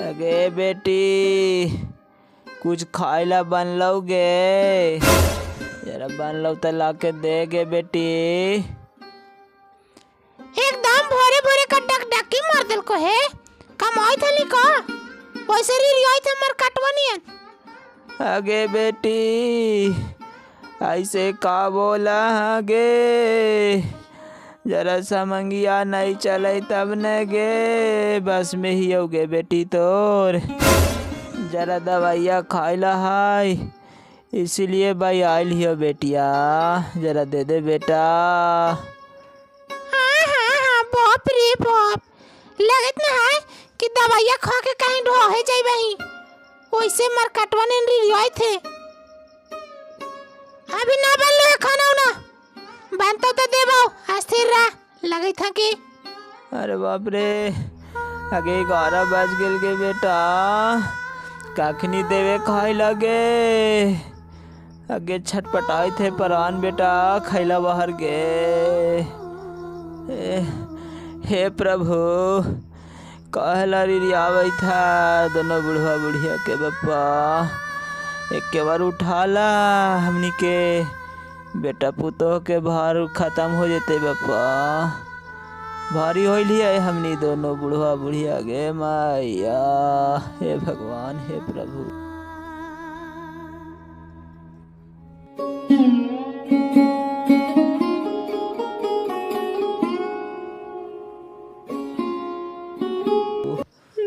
अगे बेटी कुछ खाइला बनलोगे? जरा बनलो तो लाके देगे बेटी। एकदम भोरे भोरे का डकडकी मार दिल को है। कमाई थली का वैसे रियाई थे मर कटवनियन। अगे बेटी ऐसे का बोला गे? जरा समंगिया नहीं चले तब न गे, बस में ही होगे बेटी तोर। जरा दवाइया खाइला हाय, इसीलिए भाई आयल ही हो बेटिया, जरा दे दे बेटा। हाँ बाप रे बाप, लगत ना है कि दवाइया खा के कहीं ढोहे जाई बही। वैसे मर कटवनियन रियाई थे। अभी ना बन ले खाना ना बनता तो देबो, अस्थिर रह लगे था कि। अरे बाप रे, आगे 11 बज गेल गे बेटा, काखनी देवे खाई लगे। आगे छटपटाई थे परान बेटा, खैला बाहर गे। हे प्रभु कहला रियावई था दोनों बुढ़वा बुढ़िया के बप्पा, एक के बार उठाला हमनी के बेटा पुतोह के भार खत्म हो जेते बप्पा। भारी होइली है हमनी दोनों बुढ़वा बुढ़िया गे मैया। हे भगवान हे प्रभु।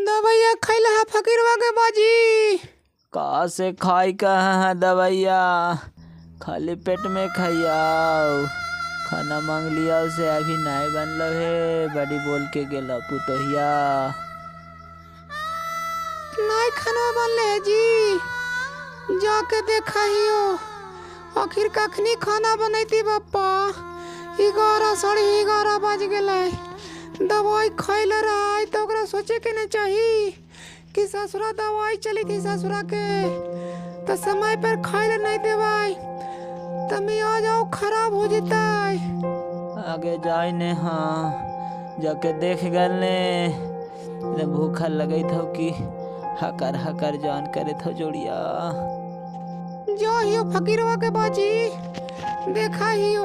दवाइया खैला है फकीरवा के बाजी। का से खाई कहाँ है दवाइया, खाली पेट में खाइयाओ। खाना मांग लिया उसे, अभी नहीं बनलो है, बड़ी बोल के गेला पुतोहिया। नहीं खाना बन ले जी, जाके देखा ही हो। आखिर कखनी खाना बनैती बप्पा, 11 बज गेलै। दवाई खैले रहा तो ओकरा सोचे के नहीं चाहिए कि ससुरा दवाई चली थी ससुरा के, तो समय पर खैले नहीं देवाई तमी आ जाओ खराब हो जेता। आगे जाए ने, हाँ जाके देख गल ने, भूखा लगे थो कि हकर हकर जान करे थो जोड़िया। जो हियो फकीरवा के बाजी देखा हियो।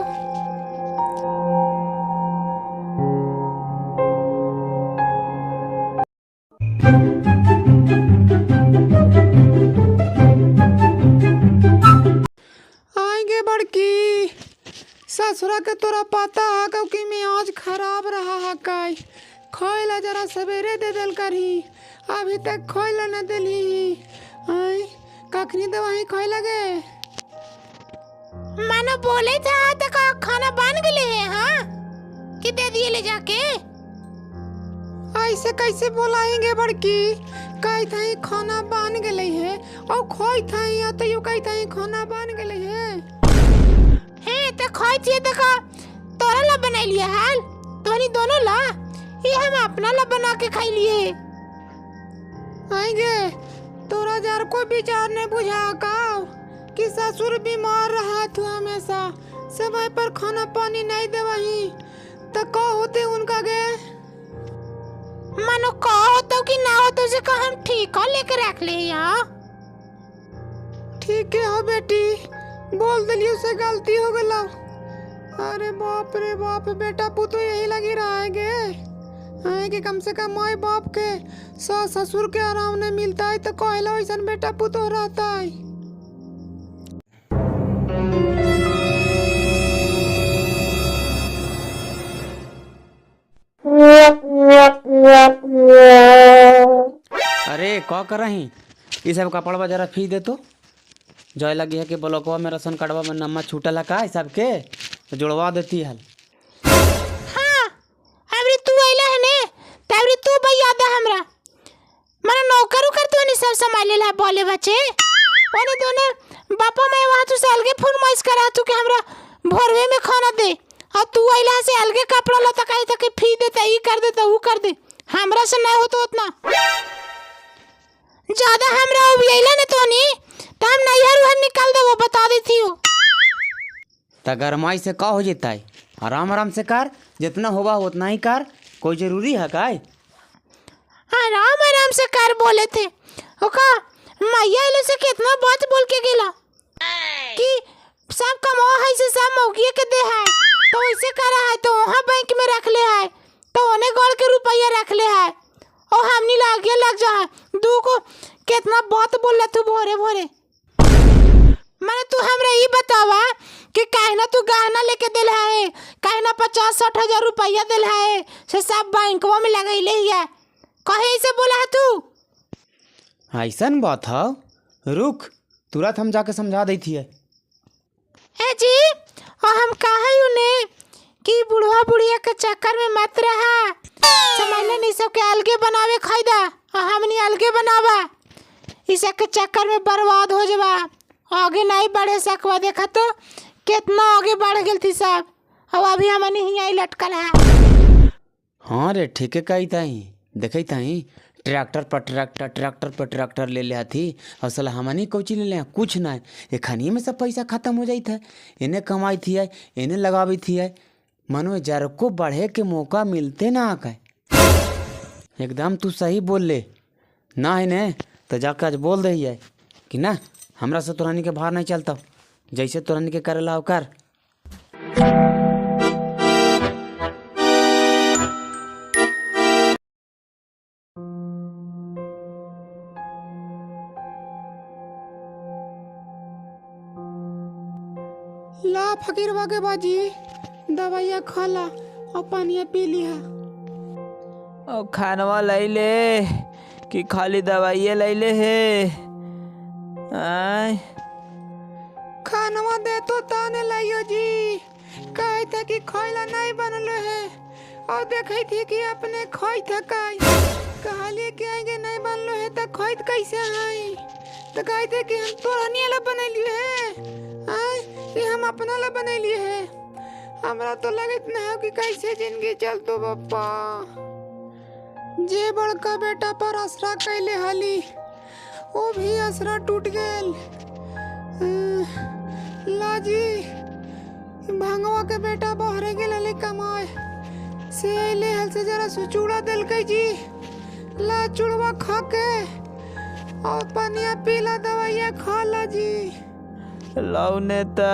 आएंगे बड़की ससुरा के तोरा पता है कि मैं आज खराब रहा है काई। खोइला जरा सवेरे दे दिल करही, अभी तक खोइला न दिली। आई कखनी दवाई खोइ लगे मानो बोले था तो का खाना बन गए है। हाँ कि दे दिए ले जाके। ऐसे कैसे बोलाएंगे बड़की, कई थाई खाना बन गए है और खोई थाई तो यू कई थाई खाना बन गए है तो खोई थी तो का तोरा ला बना लिया हाल, तोनी दोनों ला, ये हम अपना ला बना के खाई लिए। आएंगे तोरा जार कोई विचार नहीं बुझा का कि ससुर बीमार रहा तू हमेशा, समय पर खाना पानी नहीं देवही तो का होते उनका गे। मानो का होता कि ना होता उसे का हम ठीक है लेके रख ले यहाँ। ठीक है हो बेटी, बोल दिली उसे गलती हो गला। अरे बाप रे बाप, बेटा पुतो यही लगी रहा है गे। है कि कम से कम माए बाप के सास ससुर के आराम नहीं मिलता है तो कहला वैसा बेटा पुतो रहता है। अरे का कर रही ये सब कपड़वा जरा फी दे तो। जय लगी है कि ब्लॉकवा में राशन कार्डवा में नम्बर छूटल है का सब के, तो जुड़वा देती है। हाँ अबरी तू आइला है ने, तबरी तू भैया दा हमरा माने नौकर उकर तो नहीं सब संभाल लेला बोले बच्चे। ओने दोने बापा मैं वहां तू से अलगे फोन माइस करा तू के हमरा भोरवे में खाना दे, और तू आइला से अलगे कपड़ा लता कहीं तक फी देता ई कर देता वो कर दे, हमरा से नहीं होता उतना ज्यादा। हमरा भी आइला ने तो नहीं तो हम नहीं हर निकाल दे, वो बता देती हो। तो गरमाई से का हो जाता है, आराम आराम से कर, जितना होगा उतना ही कर, कोई जरूरी है का? आराम आराम से कर बोले थे। ओका मैया इले से कितना बात बोल के गेला कि सब कमो है से सब मौगिए के दे है, तो ऐसे करा है तो वहाँ बैंक में रख ले है, तो उन्हें गोल के रुपया रख ले है और हमनी लागे लग जा है। दू को कितना बात बोल तू भोरे भोरे। मैंने तू हमरा ये बतावा कि कहना तू गहना लेके दिल है, कहना 50-60 हजार रुपया दिल है से सब बैंकवा में लगैले है, कहे ऐसे बोला है तू? ऐसन बात है, रुक तुरंत हम जाके समझा देती है। ए जी और हम कहा उन्हें कि बुढ़वा बुढ़िया के चक्कर में मत रहा, समझले नहीं सब के अलगे बनावे खाइदा और हमनी अलगे बनावा, इस के चक्कर में बर्बाद हो जावा, आगे नहीं बढ़े सकवा। देखा तो कितना आगे बढ़ गई थी सब, और अभी हमनी यहीं लटकल है। हाँ रे ठीक है कही ताई, देखई ताई ट्रैक्टर पर ट्रैक्टर ले लिया थी और साला हमनी कोची ले लिया कुछ ना, ये खानिए में सब पैसा खत्म हो जाई था। इन्हें कमाई थी है, इन्हें लगावी थी है, मनो जर को बढ़े के मौका मिलते ना आका। एकदम तू सही बोल ले ना है ने, तो जाकर आज बोल रही है कि ना हमरा से तोरानी के बाहर नहीं चलता, जैसे तोरानी के करे लाओ कर। ला फकीरवा के बाजी दवाइया खाला और पानिया पी लिया। और खानवा लई ले कि खाली दवाइये लई ले है? आय खानवा दे तो ताने लाइयो जी, कहे था कि खोइला नहीं बनलो है और देखई थी कि अपने खोई था काई, कहलिए कि आगे नहीं बनलो है तो खोइत कैसे आई, तो कहे थे कि हम तोरनी वाला बनैलिए है, आय कि हम अपना ला बनैलिए है। हमरा तो लगत ना हो कि कैसे जिंदगी चलतो बप्पा। जे बड़का बेटा पर असरा कैले हली वो भी असरा टूट गेल। लाजी भांगवा के बेटा बहरे गेल हली कमाए से ले हल से जरा सुचूड़ा दिल के जी, ला चुड़वा खा के और पानिया पीला दवाइया खा ला जी। लाऊ नेता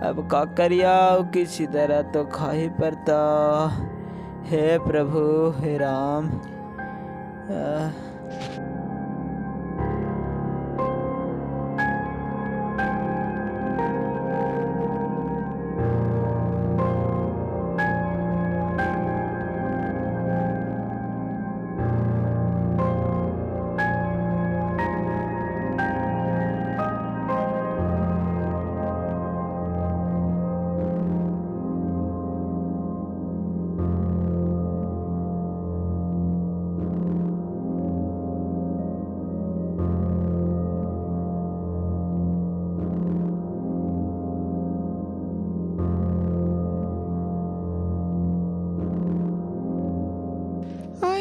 अब का करिया, किसी तरह तो खा ही पड़ता। हे प्रभु हे राम।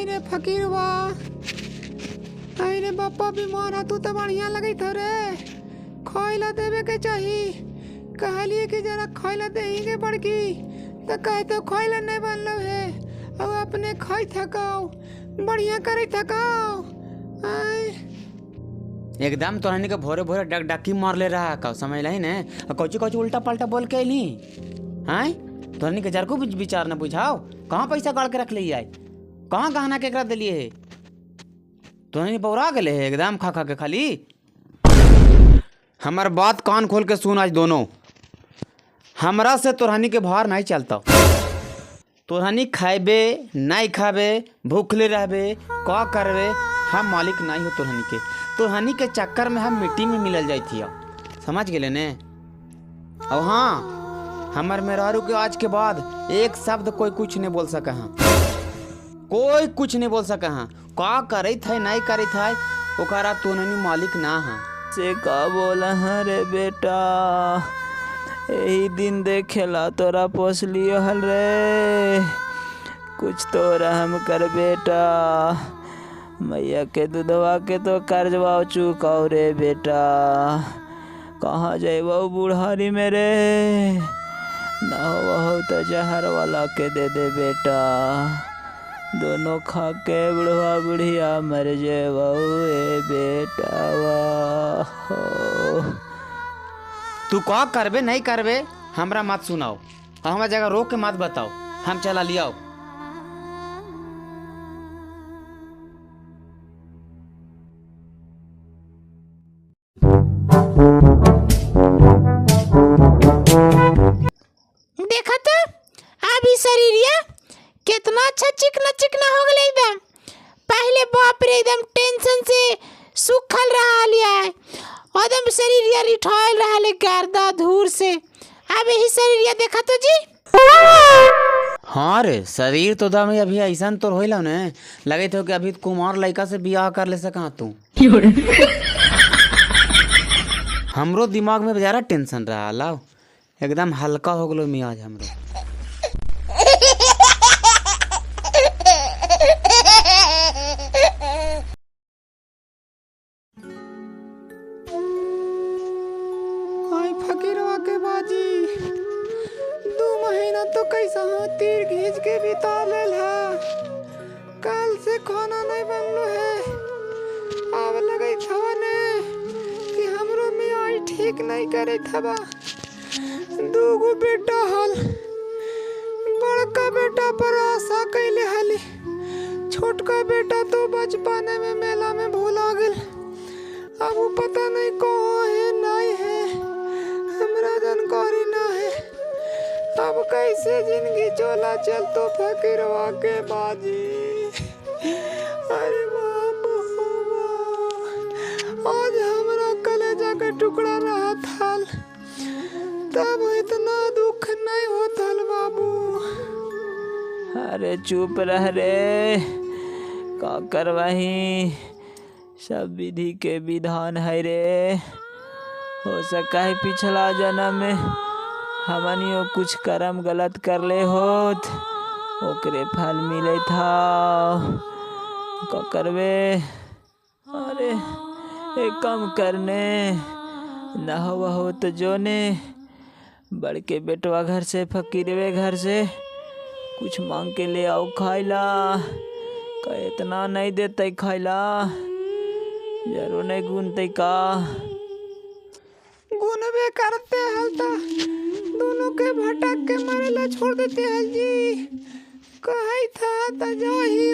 रे फकीरवा, अरे बापा बीमार है, तू तो बढ़िया लगी था रे, खोइला देवे के चाही, कहलिए कि जरा खोइला देंगे बड़की, तो कहे तो खोइला नहीं बनलो है, अब अपने खोई थकाओ, बढ़िया करे थकाओ। एकदम तोहनी के भोरे भोरे डक डकी मार ले रहा का समझ लाई ने, कोची कोची उल्टा पलटा बोल के ली हैं। तोहनी के जर को विचार न बुझाओ, कहाँ पैसा गाड़ के रख ली आए, कहाँ गहना केकरा दिलिए है, तोहनी बौरा गले है एकदम खा खा के खाली। हमार बात कान खोल के सुन आज दोनों, हमरा से तोहनी के बाहर नहीं चलता, तोहनी खाएबे नहीं खाबे भूखले रहबे का करबे, हम मालिक नहीं हो तोहनी के, तोहनी के चक्कर में हम मिट्टी में मिलल जाई थी, समझ गए ने। और हाँ हमार मेहरारू के आज के बाद एक शब्द कोई कुछ नहीं बोल सका, हाँ कोई कुछ नहीं बोल सका, हाँ का करे थे नहीं करे थे ओकरा तोहनी मालिक ना हाँ। से का बोला है रे बेटा, यही दिन देखेला तोरा पोसली हल रे, कुछ तो रहम कर बेटा, मैया के दूधवा के तो कर्जवा चुकाओ रे बेटा, कहाँ जाइबो बुढ़ारी मेरे, ना हो तो जहर वाला के दे दे बेटा, दोनों खा के बुढ़वा बुढ़िया मर जेबौ ए बेटावा हो। तू का करबे नहीं करबे हमरा मत सुनाओ और हमारा जगह रोक के मत बताओ, हम चला लियाओ। देखा तो अभी शरीरिया कितना अच्छा चिकना चिकना हो गया एकदम। पहले बाप रे एकदम टेंशन से सूखल रहा लिया है, एकदम शरीरिया रिठायल रहा ले गर्दा धूर से। अब यही शरीरिया देखा तो जी। हाँ रे, शरीर तो दम अभी ऐसा तो होइला ने लगे थे कि अभी कुमार लड़का से बियाह कर ले सका तू। हमरो दिमाग में बेचारा टेंशन रहा लाओ, एकदम हल्का हो गलो मियाज हमरो। आई फकीरवा के बाजी 2 महीना तो कैसा तीर खींच के बिता लेल है। कल से खाना नहीं बनलो है। अब लगे था ने कि हमरो मियाज ठीक नहीं करे थबा। 2 बेटा हल, बड़का बेटा पर आशा कैले हली, छोटका बेटा तो बचपने में मेला में भूला गेल। अब वो पता नहीं कहाँ है नहीं है, हमरा जानकारी ना है। अब कैसे जिंदगी चला चल तो फकीरवा के बाजी। अरे बाबू आज हमरा कलेजा का टुकड़ा रहा था, तब इतना दुख नहीं होता बाबू। अरे चुप रह रे, का करवाही, सब विधि के विधान है रे। हो सका है पिछला जन्म में हमनियो कुछ कर्म गलत कर ले होत, ओकरे फल मिले था। का करवे, अरे एक कम करने न हो तो जोने। बड़के बेटवा घर से फकीरवे घर से कुछ मांग के ले आओ खाइला। का इतना नहीं देते खाइला, जरूर नहीं गुनते का। गुनबे करते हलता दोनों के भटक के मरेला छोड़ देते हल जी। कही था तो जो ही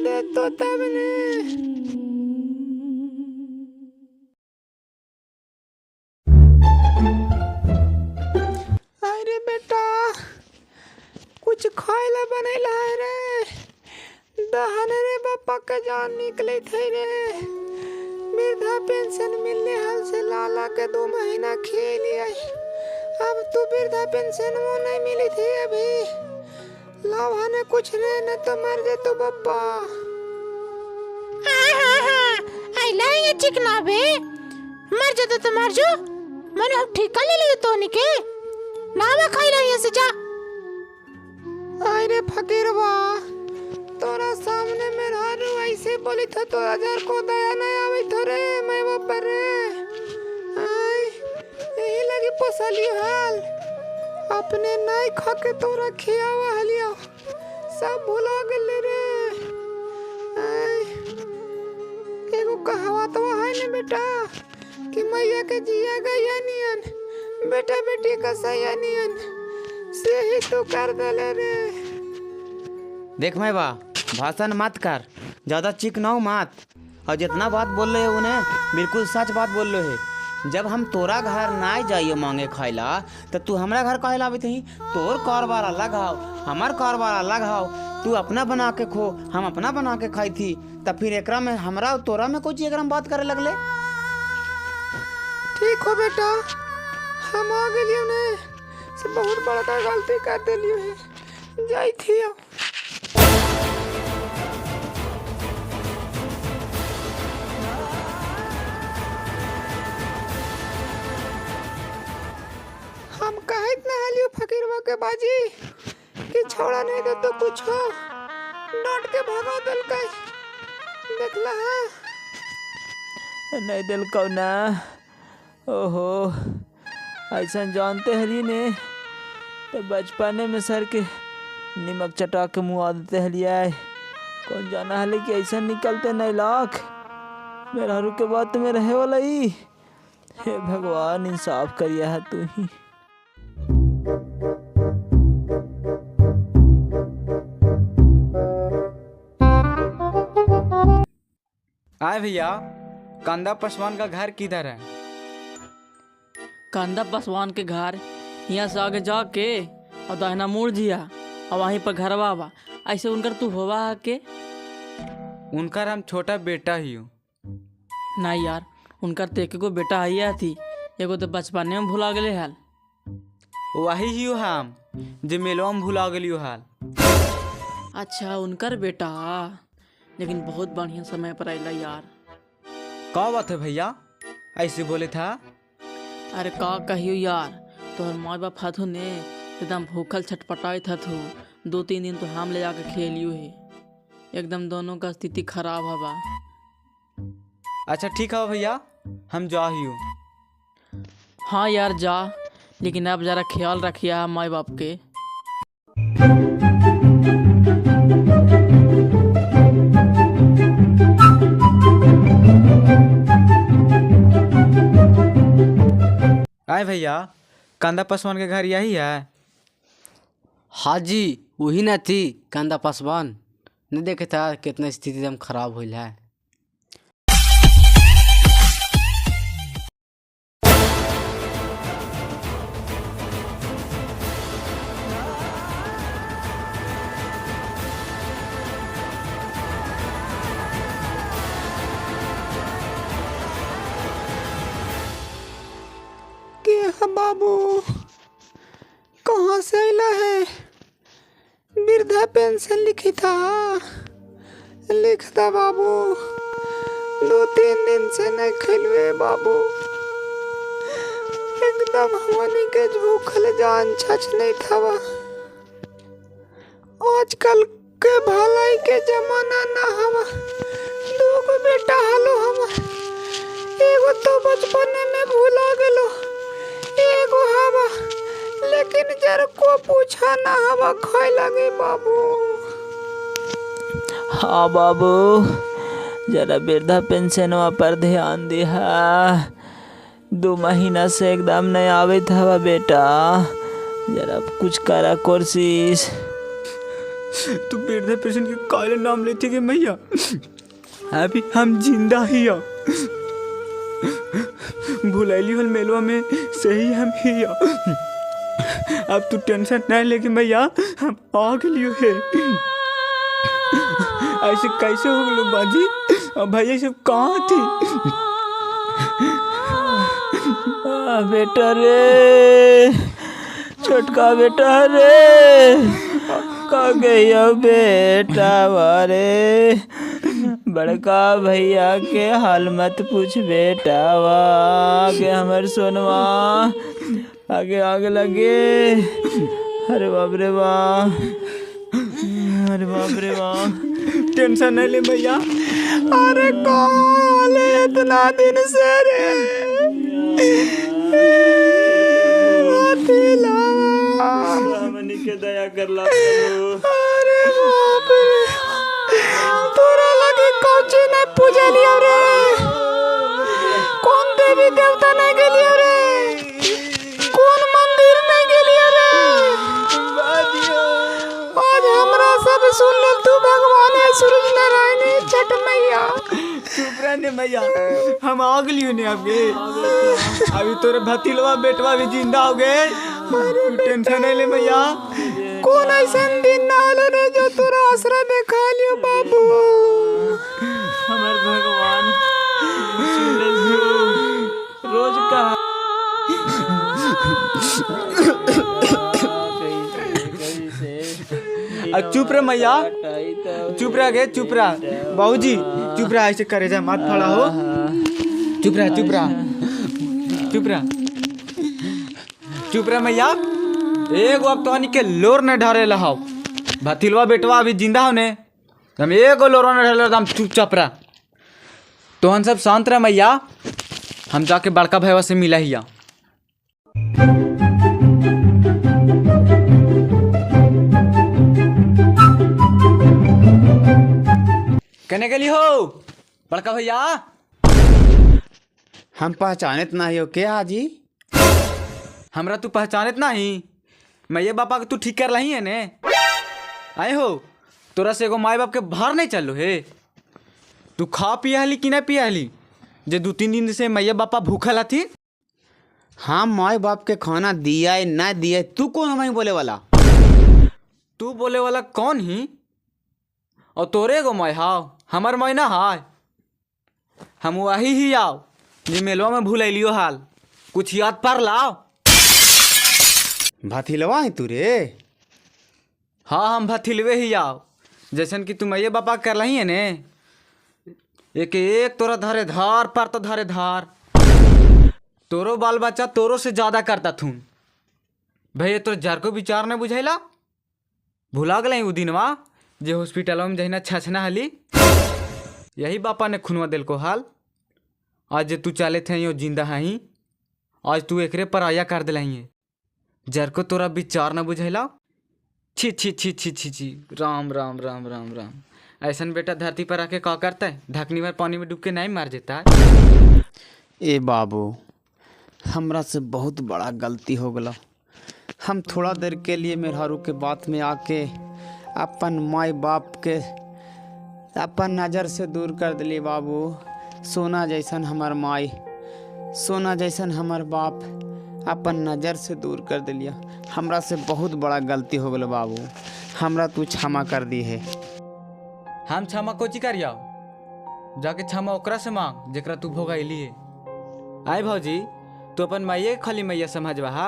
दे तो तब ने। अरे बेटा कुछ खाइला बनेला है रे, दहन रे बापा के जान निकले थे रे। वृद्धा पेंशन मिलने हाल से लाला के 2 महीना खेल लिया। अब तो वृद्धा पेंशन वो नहीं मिली थी अभी। लावा ने कुछ रे न तो मर जाए तो बापा। आइला ये चिकना बे, मर जाते तो मर जो, मैंने हम ठेका ले लिया तो निके ना मैं खाई रही है से जा। अरे फकीरवा तोरा सामने मेरा ऐसे बोली था तो 1000 को दया नहीं आवे तो रे मैं वो पर रे। आई यही लगी पोसली हाल, अपने नहीं खा के तोरा खियावा हलिया, सब भुला गेले रे। आई एगो कहावत तो है ना बेटा कि मैया के जिया गया नियन, बेटा बेटी का सया नियन से ही तो कर दले रे। देख मैं बा भाषण मत कर, ज़्यादा चिकनाओ मत, और जितना बात बोल रहे हो उन्हें बिल्कुल सच बात बोल रहे है। जब हम तोरा घर ना जाइए मांगे खाइला तो तू हमारा घर काहे लावे थी? तोर कारोबार अलग हाव, हमार कारोबार अलग हाव। तू अपना बना के खो, हम अपना बना के खाई थी, तब फिर एकरा में हमरा तोरा में कुछ एकरा में बात करे लगले। ठीक हो बेटा, हम आ गए ने से बहुत बड़ा गलती कर दिलियो है, जाई थी। हम कहे इतना हालियो फकीरवा के बाजी कि छोड़ा नहीं दे तो कुछ हो, डांट के भगा दल का देखला है नहीं दिल को ना। ओहो ऐसा जानते हरी ने तो बचपने में सर के निमक चटा के मुँह देते हलिया। कौन जाना है कि ऐसा निकलते नहीं लाख मेरा हरू के बात में रहे वाला ही। हे भगवान इंसाफ करिया है तू ही। आए भैया, कांदा पासवान का घर किधर है? कांदा पासवान के घर यहाँ से आगे जाके और दाहिना मुड़ जिया और वहीं पर घरवा बा। ऐसे उनकर तू होवा है के? उनकर हम छोटा बेटा ही हूँ। नहीं यार, उनकर तो एक बेटा है थी, एगो तो बचपने में भुला गए हाल। वही ही हम जे मेलवा में भुला गलियो हाल। अच्छा उनकर बेटा, लेकिन बहुत बढ़िया समय पर आइला यार। का बात है भैया, ऐसे बोले था? अरे का कहियो यार, तोहर माँ बाप हथु ने एकदम भूखल छटपटाए था थू। 2-3 दिन तो हम ले जाकर खेलियो है, एकदम दोनों का स्थिति खराब हवा। अच्छा ठीक है भैया, हम जा ही हूँ। हाँ यार जा, लेकिन अब जरा ख्याल रखिए माँ बाप के। आए भैया, कांदा पासवान के घर यही है? हाँ जी, वही ना थी कांदा पासवान। नहीं देखे था कितना स्थिति एकदम खराब हुई है। क्या बाबू कहाँ से आइला है? वृद्धा पेंशन लिखी था, लिखता बाबू। 2-3 दिन से नहीं खिलवे बाबू, एकदम हमनी के भूखल जान छच नहीं था। आजकल के भलाई के जमाना ना हवा। 2 बेटा हलो हवा, एगो तो बचपने में भूला गेलो, एगो हवा लेकिन जर को पूछा ना हवा खाए लगे बाबू। हाँ बाबू, जरा वृद्धा पेंशनवा पर ध्यान दिहा। 2 महीना से एकदम नहीं आवे था बेटा, जरा कुछ करा कोशिश। तू वृद्धा पेंशन के काले नाम लेती के मैया, अभी हम जिंदा ही हो। भुलैली हल मेलवा में सही हम ही हो। अब तू टेंशन नहीं लेके मैया, हम आ गलियो है। ऐसे कैसे हो गलो बाजी? अब भैया सब कहाँ थी? बेटा रे, छोटका बेटा रे, का गया बेटा वारे। बड़का भैया के हाल मत पूछ बेटा, आगे हमर सोनवा आगे आगे लगे। अरे बाप रे वाह, अरे बाप रे वाह। टेंशन नहीं ले भैया। अरे कौन इतना दिन से रे हमनी के दया कर ला। अरे बाप रे, तोरा लगे कौची नहीं पूजा लिया रे? कौन देवी देवता नहीं गेलियो रे? कौन मंदिर नहीं गेलियो रे? आज हमरा सब सुन ले तू भगवान है सूरज नारायण छठ मैया। चुप रहने मैया, हम आ गलियो ने अभी। अभी तोरे भतीलवा बेटवा भी जिंदा हो गए। टेंशन नहीं ले मैया। कौन ऐसा दिन ना आलो रे जो तोरा आसरा में खा लियो बाबू। हमार भगवान सुन ले रोज का। चुप रह मैया, चुप रह गए, चुप रह बाबूजी, चुप रह। ऐसे करे जा मत फड़ा हो। चुप रह, चुप रह, चुप रह, चुप रह मैया। एगो अब तो के लोर ने ढारे लहाओ। भतीलवा बेटवा अभी जिंदा हो ने, हम एगो लोर ने ढारे हम चुपचाप रह। तो हम सब शांत रह मैया, हम जाके बड़का भैया से मिला हिया। कहने के लिए हो बड़का भैया? हम पहचानत नहीं हो क्या हाजी? हमरा तू पहचानत नहीं? मैं ये बापा के तू ठीक कर रही है ने? आए हो तोरा से एगो माई बाप के बाहर नहीं चलो हे? तू खा पिया हली कि नहीं पिया हली जे 2-3 दिन से मैया बापा भूखल हथी? हाँ माई बाप के खाना दिया है ना दिया है, तू कौन हमें बोले वाला? तू बोले वाला कौन ही? और तोरे गो मैं हाव, हमार मैं ना हाय। हम वही ही आओ जे मेलवा में भूल लियो हाल, कुछ याद पर लाओ। भथिलवा है तू रे? हाँ हम भथिलवे ही आओ, जैसन कि तुम ये बापा कर रही है ने। एक एक तोरा धारे धार पर तो धारे धार, तोरो बाल बच्चा तोरो से ज्यादा करता थून। भैया तोर जर को विचार न बुझैला? भुला गल उ दिनवा जे हॉस्पिटल में जहिना छछना हली, यही बापा ने खुनवा दिल को हाल। आज जे तू चाले थे यो जिंदा हही, आज तू एकरे पर आया कर दिल है। जर को तोरा विचार न बुझैला? छी छी छी छी छी छी, राम राम राम राम राम। ऐसन बेटा धरती पर आके का करता है? ढकनी में पानी में डूब के नहीं मार देता है? ए बाबू हमरा से बहुत बड़ा गलती हो गला। हम थोड़ा देर के लिए मेहरारू के बात में आके अपन माई बाप के अपन नज़र से दूर कर दिली बाबू। सोना जैसन हमार माई, सोना जैसन हमार बाप अपन नज़र से दूर कर दिलिया। हमरा से बहुत बड़ा गलती हो गला बाबू, हमरा तू क्षमा कर दी है। हम क्षमा कोची करिया? जाके क्षमा ओकरा से मांग जेकरा तू भोगैली है। आए भौजी तू अपन मैया खाली मैया समझबा हा?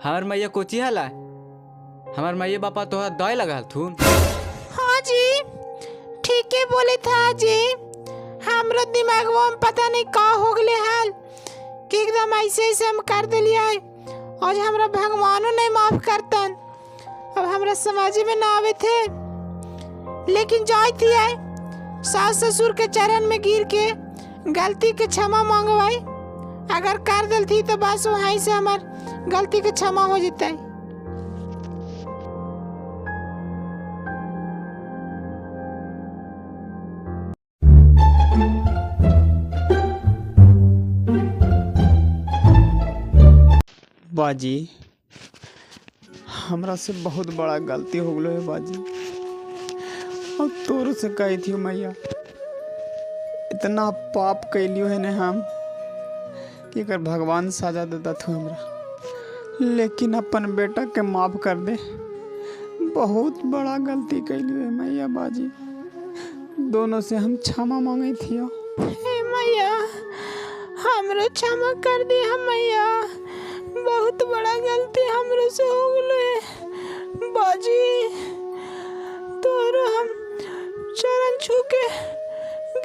हमार मैया कोची हला? हमार मैया बापा तोहरा दय लगा थून। हाँ जी ठीक है बोले था जी। हमरा दिमागवा में पता नहीं का हो गले हाल कि एकदम ऐसे ऐसे हम कर दिलिया। आज हमरा भगवानो नहीं माफ करतन, अब हमरा समझ में ना आवे थे। लेकिन जाय थी आए सास ससुर के चरण में गिर के गलती के क्षमा मांगवाई। अगर कर दिल थी तो बस वहीं से हमार गलती के क्षमा हो जता है। बाजी हमरा से बहुत बड़ा गलती हो गलो है बाजी। और तोरो से कही थी मैया, इतना पाप कैलियो है ने हम कि अगर भगवान सजा देता था हमरा। लेकिन अपन बेटा के माफ कर दे, बहुत बड़ा गलती कैलियो है मैया बाजी। दोनों से हम क्षमा मांगी थी। हे मैया हमरो क्षमा कर दी हम मैया, बहुत बड़ा गलती हमरो से हो गलो है बाजी। तोरो हम चरण छू के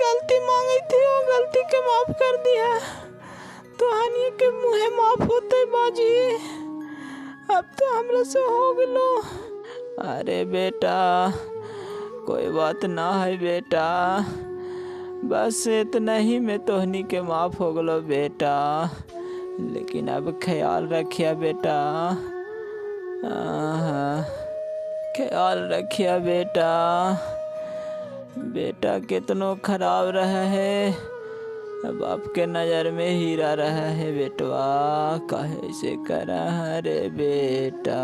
गलती मांगी थी और गलती के माफ कर दिया। तो हनी के मुँहे माफ होते बाजी, अब तो हमरा से हो गलो। अरे बेटा कोई बात ना है बेटा, बस इतना ही में तोहनी के माफ हो गलो बेटा। लेकिन अब ख्याल रखिया बेटा, ख्याल रखिया बेटा। बेटा कितनो खराब रहा है, अब आपके नज़र में हीरा रहा है बेटवा, काहे से करा रे बेटा।